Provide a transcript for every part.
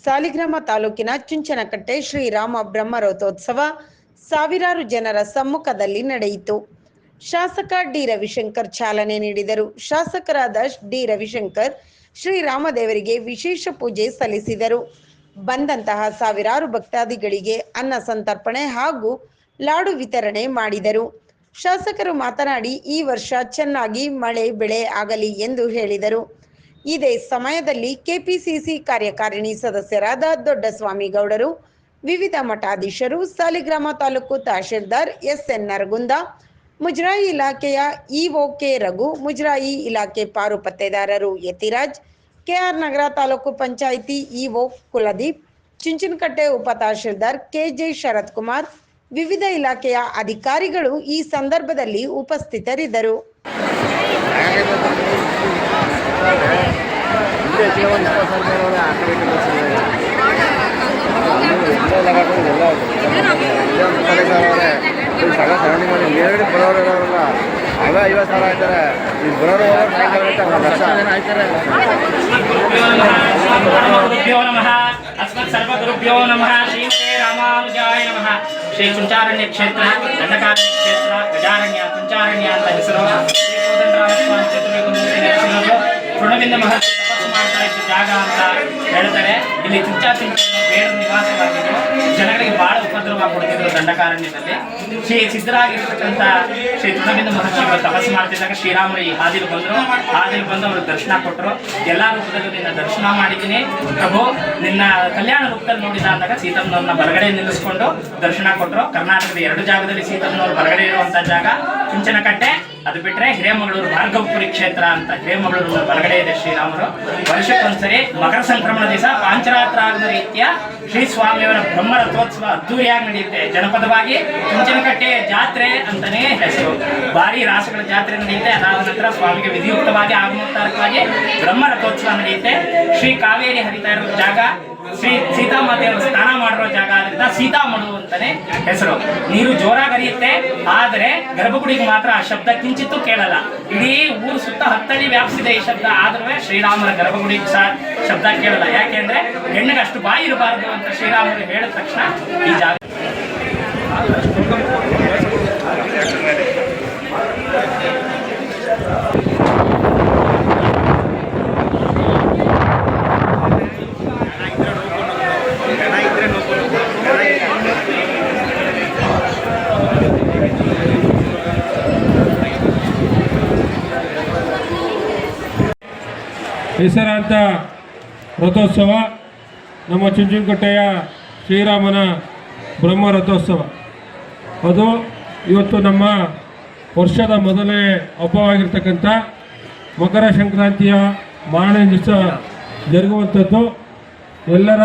ಸಾಲಿಗ್ರಾಮ ತಾಲೂಕಿನ ಚುಂಚನಕಟ್ಟೆ ಶ್ರೀರಾಮ ಬ್ರಹ್ಮರಥೋತ್ಸವ ಸಾವಿರಾರು ಜನರ ಸಮ್ಮುಖದಲ್ಲಿ ನಡೆಯಿತು. ಶಾಸಕ ಡಿ ರವಿಶಂಕರ್ ಚಾಲನೆ ನೀಡಿದರು. ಶಾಸಕರಾದ ಡಿ ರವಿಶಂಕರ್ ಶ್ರೀರಾಮದೇವರಿಗೆ ವಿಶೇಷ ಪೂಜೆ ಸಲ್ಲಿಸಿದರು. ಬಂದಂತಹ ಸಾವಿರಾರು ಭಕ್ತಾದಿಗಳಿಗೆ ಅನ್ನ ಸಂತರ್ಪಣೆ ಹಾಗೂ ಲಾಡು ವಿತರಣೆ ಮಾಡಿದರು. ಶಾಸಕರು ಮಾತನಾಡಿ, ಈ ವರ್ಷ ಚೆನ್ನಾಗಿ ಮಳೆ ಬೆಳೆ ಆಗಲಿ ಎಂದು ಹೇಳಿದರು. ಇದೇ ಸಮಯದಲ್ಲಿ ಕೆಪಿಸಿಸಿ ಕಾರ್ಯಕಾರಿಣಿ ಸದಸ್ಯರಾದ ದೊಡ್ಡಸ್ವಾಮಿ ಗೌಡರು, ವಿವಿಧ ಮಠಾಧೀಶರು, ಸಾಲಿಗ್ರಾಮ ತಾಲೂಕು ತಹಶೀಲ್ದಾರ್ ಎಸ್ಎನ್ ನರಗುಂದ, ಮುಜರಾಯಿ ಇಲಾಖೆಯ ಇಒ ಕೆ ರಘು, ಮುಜರಾಯಿ ಇಲಾಖೆ ಪಾರು ಪತ್ತೆದಾರರು ಯತಿರಾಜ್, ಕೆಆರ್ ನಗರ ತಾಲೂಕು ಪಂಚಾಯಿತಿ ಇಒ ಕುಲದೀಪ್, ಚುಂಚನಕಟ್ಟೆ ಉಪ ತಹಶೀಲ್ದಾರ್ ಕೆಜೆ ಶರತ್ ಕುಮಾರ್, ವಿವಿಧ ಇಲಾಖೆಯ ಅಧಿಕಾರಿಗಳು ಈ ಸಂದರ್ಭದಲ್ಲಿ ಉಪಸ್ಥಿತರಿದ್ದರು. ಸರ್ವಗುರುಭ್ಯೋ ನಮಃ. ಶ್ರೀಮತೆ ರಾಮಾನುಜಾಯ ನಮಃ. ಶ್ರೀ ಚುಂಚಾರಣ್ಯ ಕ್ಷೇತ್ರ, ದಂಡಕಾರಣ್ಯ ಕ್ಷೇತ್ರ, ಗಜಾರಣ್ಯ, ಚುಂಚಾರಣ್ಯ ಅಂತ ಹೆಸರು. ಕೋದಂಡರಾಮಸ್ವಾಮಿ ಕ್ಷೇತ್ರಗಳು ತೃಣವಿಂದ ಮಹರ್ಷಿ ತಪಸ್ಸು ಮಾಡ್ತಾ ಇದ್ದ ಜಾಗ ಅಂತ ಹೇಳ್ತಾರೆ. ಇಲ್ಲಿ ಬೇಡ ನಿವಾಸವಾಗಿದ್ದು ಜನಗಳಿಗೆ ಬಹಳ ಉಪದ್ರವ ಕೊಡ್ತಿದ್ರು. ದಂಡಕಾರಣ್ಯದಲ್ಲಿ ಶ್ರೀ ಸಿದ್ಧರಾಗಿರ್ತಕ್ಕಂಥ ಶ್ರೀ ತೃಣವಿಂದ ಮಹರ್ಷಿಗಳು ತಪಸ್ಸು ಮಾಡ್ತಿದ್ದಾಗ ಶ್ರೀರಾಮರು ಈ ಹಾದಿಲು ಬಂದರು. ಅವ್ರಿಗೆ ದರ್ಶನ ಕೊಟ್ಟರು. ಎಲ್ಲ ರೂಪದಲ್ಲೂ ನಿನ್ನ ದರ್ಶನ ಮಾಡಿದ್ದೀನಿ ಪ್ರಭು, ನಿನ್ನ ಕಲ್ಯಾಣ ರೂಪದಲ್ಲಿ ನೋಡಿದ ಅಂದಾಗ ಸೀತಮ್ಮನವ್ರನ್ನ ಬಲಗಡೆ ನಿಲ್ಲಿಸ್ಕೊಂಡು ದರ್ಶನ ಕೊಟ್ಟರು. ಕರ್ನಾಟಕದ 2 ಜಾಗದಲ್ಲಿ ಸೀತಮ್ಮನವ್ರು ಬಲಗಡೆ ಇರುವಂತ ಜಾಗ ಚುಂಚನಕಟ್ಟೆ, ಅದು ಬಿಟ್ಟರೆ ಹಿರೇಮಗಳೂರು ಭಾರ್ಗವಪುರಿ ಕ್ಷೇತ್ರ ಅಂತ ಹಿರೇಮಗಳೂರು ಬಲಗಡೆ ಇದೆ ಶ್ರೀರಾಮರು. ವರ್ಷಕ್ಕೊಂದ್ಸರಿ ಮಕರ ಸಂಕ್ರಮಣ ದಿವಸ ಪಾಂಚರಾತ್ರ ಆಗದ ರೀತಿಯ ಶ್ರೀ ಸ್ವಾಮಿಯವರ ಬ್ರಹ್ಮರಥೋತ್ಸವ ಅದ್ದೂರಿಯಾಗಿ ನಡೆಯುತ್ತೆ. ಜನಪದವಾಗಿ ಚುಂಚನಕಟ್ಟೆ ಜಾತ್ರೆ ಅಂತಾನೆ ಹೆಸರು. ಭಾರಿ ರಾಸಗಳ ಜಾತ್ರೆ ನಡೆಯುತ್ತೆ. ಅದಾದ ನಂತರ ಸ್ವಾಮಿಗೆ ವಿಧಿಯುಕ್ತವಾಗಿ ಆಗಮೋತ್ತಾರಕವಾಗಿ ಬ್ರಹ್ಮರಥೋತ್ಸವ ನಡೆಯುತ್ತೆ. ಶ್ರೀ ಕಾವೇರಿ ಹರಿತಾ ಇರೋ ಜಾಗ, ಶ್ರೀ ಸೀತಾಮಾತೆಯವರು ಸ್ನಾನ ಮಾಡಿರೋ ಜಾಗ ಆದ್ರಿಂದ ಸೀತಾಮಡು ಅಂತಾನೆ ಹೆಸರು. ನೀರು ಜೋರಾಗಿ ಹರಿಯುತ್ತೆ, ಆದರೆ ಗರ್ಭಗುಡಿಗೆ ಮಾತ್ರ ಆ ಶಬ್ದ ಕಿಂಚಿತ್ತೂ ಕೇಳಲ್ಲ. ಇಡೀ ಊರು ಸುತ್ತ 10 ಅಡಿ ವ್ಯಾಪಿಸಿದೆ ಈ ಶಬ್ದ, ಆದ್ರೂ ಶ್ರೀರಾಮರ ಗರ್ಭಗುಡಿಗೆ ಶಬ್ದ ಕೇಳಲ್ಲ. ಯಾಕೆಂದ್ರೆ ಹೆಣ್ಣಿಗೆ ಅಷ್ಟು ಬಾಯಿ ಇರಬಾರದು ಅಂತ ಶ್ರೀರಾಮರು ಹೇಳಿದ ತಕ್ಷಣ ಈ ಜಾಗ ಹೆಸರಾಂತ ರಥೋತ್ಸವ ನಮ್ಮ ಚುಂಚನಕಟ್ಟೆಯ ಶ್ರೀರಾಮನ ಬ್ರಹ್ಮ ರಥೋತ್ಸವ. ಅದು ಇವತ್ತು ನಮ್ಮ ವರ್ಷದ ಮೊದಲನೇ ಹಬ್ಬವಾಗಿರ್ತಕ್ಕಂಥ ಮಕರ ಸಂಕ್ರಾಂತಿಯ ಮಾರನೇ ದಿವಸ ಜರುಗುವಂಥದ್ದು. ಎಲ್ಲರ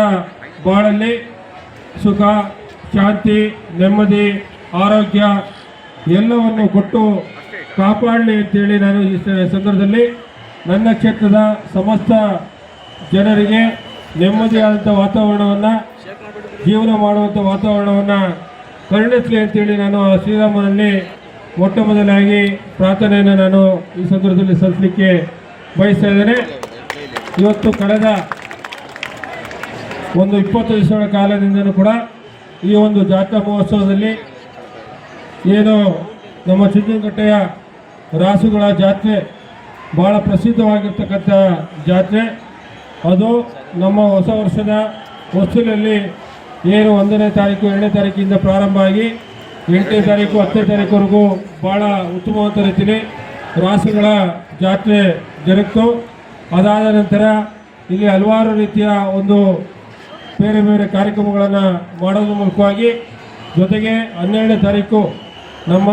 ಬಾಳಲ್ಲಿ ಸುಖ, ಶಾಂತಿ, ನೆಮ್ಮದಿ, ಆರೋಗ್ಯ ಎಲ್ಲವನ್ನು ಕೊಟ್ಟು ಕಾಪಾಡಲಿ ಅಂತೇಳಿ ನಾನು ಈ ಸಂದರ್ಭದಲ್ಲಿ ನನ್ನ ಕ್ಷೇತ್ರದ ಸಮಸ್ತ ಜನರಿಗೆ ನೆಮ್ಮದಿಯಾದಂಥ ವಾತಾವರಣವನ್ನು, ಜೀವನ ಮಾಡುವಂಥ ವಾತಾವರಣವನ್ನು ಕರುಣಿಸಲಿ ಅಂತೇಳಿ ನಾನು ಶ್ರೀರಾಮನಲ್ಲಿ ಮೊಟ್ಟ ಮೊದಲಾಗಿ ಪ್ರಾರ್ಥನೆಯನ್ನು ನಾನು ಈ ಸಂದರ್ಭದಲ್ಲಿ ಸಲ್ಲಿಸಲಿಕ್ಕೆ ಬಯಸ್ತಾ ಇದ್ದೇನೆ. ಇವತ್ತು ಕಳೆದ ಒಂದು 20 ದಿವಸಗಳ ಕಾಲದಿಂದಲೂ ಕೂಡ ಈ ಒಂದು ಜಾತ್ರಾ ಮಹೋತ್ಸವದಲ್ಲಿ ಏನು ನಮ್ಮ ಚುಂಚನಕಟ್ಟೆಯ ರಾಸುಗಳ ಜಾತ್ರೆ ಭಾಳ ಪ್ರಸಿದ್ಧವಾಗಿರ್ತಕ್ಕಂಥ ಜಾತ್ರೆ. ಅದು ನಮ್ಮ ಹೊಸ ವರ್ಷದ ಹೊಸ್ತಿಲಲ್ಲಿ ಏನು 1ನೇ ತಾರೀಕು 2ನೇ ತಾರೀಕಿಂದ ಪ್ರಾರಂಭ ಆಗಿ 8ನೇ ತಾರೀಕು 10ನೇ ತಾರೀಕುವರೆಗೂ ಭಾಳ ಉತ್ತಮವಾದ ರೀತಿಯಲ್ಲಿ ರಾಸುಗಳ ಜಾತ್ರೆ ಜರುಗಿತು. ಅದಾದ ನಂತರ ಇಲ್ಲಿ ಹಲವಾರು ರೀತಿಯ ಒಂದು ಬೇರೆ ಬೇರೆ ಕಾರ್ಯಕ್ರಮಗಳನ್ನು ಮಾಡೋದ್ರ ಮೂಲಕವಾಗಿ, ಜೊತೆಗೆ 12ನೇ ತಾರೀಕು ನಮ್ಮ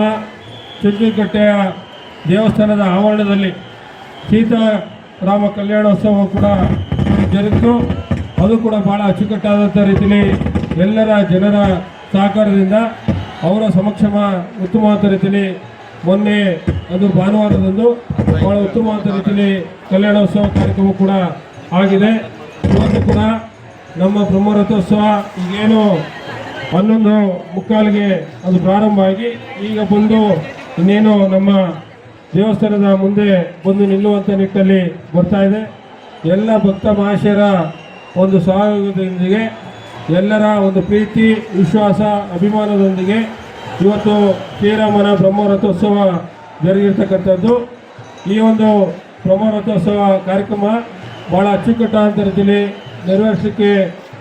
ಚುಂಚನಕಟ್ಟೆಯ ದೇವಸ್ಥಾನದ ಆವರಣದಲ್ಲಿ ಸೀತಾರಾಮ ಕಲ್ಯಾಣೋತ್ಸವ ಕೂಡ ಜರುಗಿತು. ಅದು ಕೂಡ ಭಾಳ ಅಚ್ಚುಕಟ್ಟಾದಂಥ ರೀತಿಯಲ್ಲಿ ಎಲ್ಲರ ಜನರ ಸಹಕಾರದಿಂದ ಅವರ ಸಮಕ್ಷಮ ಉತ್ತಮವಾದ ರೀತಿಯಲ್ಲಿ ಮೊನ್ನೆ ಅದು ಭಾನುವಾರದಂದು ಭಾಳ ಉತ್ತಮವಾದ ರೀತಿಯಲ್ಲಿ ಕಲ್ಯಾಣೋತ್ಸವ ಕಾರ್ಯಕ್ರಮ ಕೂಡ ಆಗಿದೆ. ಇವತ್ತು ಕೂಡ ನಮ್ಮ ಬ್ರಹ್ಮರಥೋತ್ಸವ ಈಗೇನು 11:45ಗೆ ಅದು ಪ್ರಾರಂಭ ಆಗಿ ಈಗ ಬಂದು ಇನ್ನೇನು ನಮ್ಮ ದೇವಸ್ಥಾನದ ಮುಂದೆ ಬಂದು ನಿಲ್ಲುವಂಥ ನಿಟ್ಟಿನಲ್ಲಿ ಬರ್ತಾ ಇದೆ. ಎಲ್ಲ ಭಕ್ತ ಮಹಾಶಯರ ಒಂದು ಸಹಯೋಗದೊಂದಿಗೆ ಎಲ್ಲರ ಒಂದು ಪ್ರೀತಿ ವಿಶ್ವಾಸ ಅಭಿಮಾನದೊಂದಿಗೆ ಇವತ್ತು ಶ್ರೀರಾಮನ ಬ್ರಹ್ಮರಥೋತ್ಸವ ಜರುಗಿರ್ತಕ್ಕಂಥದ್ದು. ಈ ಒಂದು ಬ್ರಹ್ಮರಥೋತ್ಸವ ಕಾರ್ಯಕ್ರಮ ಭಾಳ ಅಚ್ಚುಕಟ್ಟಾದಂಥ ರೀತಿಯಲ್ಲಿ ನೆರವೇರಿಸಲಿಕ್ಕೆ